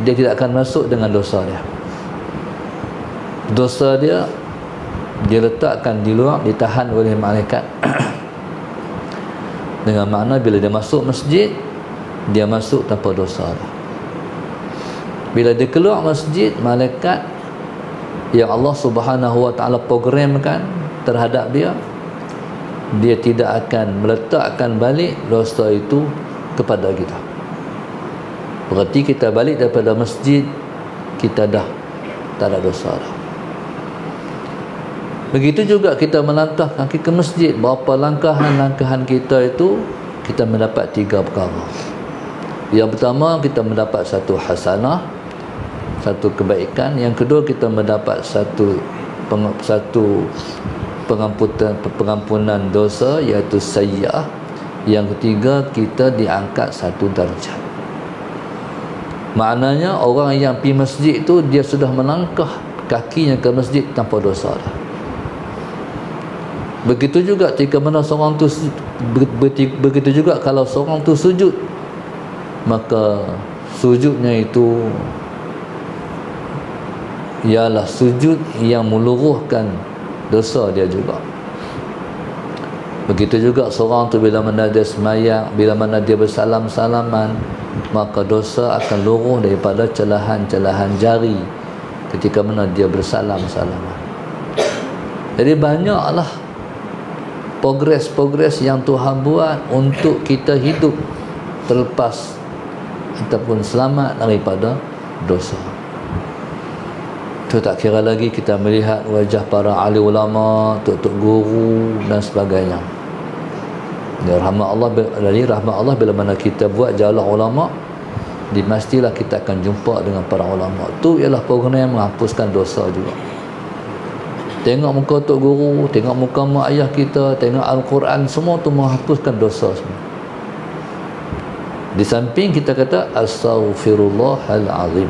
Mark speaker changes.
Speaker 1: dia tidak akan masuk dengan dosa dia. Dosa dia diletakkan di luar, ditahan oleh malaikat. Dengan makna bila dia masuk masjid, dia masuk tanpa dosa. Bila dia keluar masjid, malaikat yang Allah Subhanahu wa taala programkan terhadap dia, dia tidak akan meletakkan balik dosa itu kepada kita. Berarti kita balik daripada masjid, kita dah tak ada dosa dah. Begitu juga kita melangkah kaki ke masjid, berapa langkahan kita itu, kita mendapat 3 perkara. Yang pertama, kita mendapat satu hasanah, satu kebaikan. Yang kedua, kita mendapat satu pengampunan dosa, iaitu sayyi'ah. Yang ketiga, kita diangkat satu darjat. Maknanya orang yang pergi masjid itu, dia sudah melangkah kakinya ke masjid tanpa dosa dah. Begitu juga jika mana seorang tu, begitu juga kalau seorang tu sujud, maka sujudnya itu ialah sujud yang meluruhkan dosa dia juga. Begitu juga seorang tu bila mana dia semayang, bila mana dia bersalam-salaman, maka dosa akan luruh daripada celahan-celahan jari ketika mana dia bersalam-salaman. Jadi banyaklah progres yang Tuhan buat untuk kita hidup terlepas ataupun selamat daripada dosa. Itu tak kira lagi kita melihat wajah para ahli ulama, tok-tok guru dan sebagainya. Dari rahmat Allah bila mana kita buat jalan ulama, mestilah kita akan jumpa dengan para ulama. Itu ialah program yang menghapuskan dosa juga. Tengok muka tok guru, tengok muka mak ayah kita, tengok Al-Quran, semua tu menghapuskan dosa semua. Di samping kita kata astaghfirullahal azim.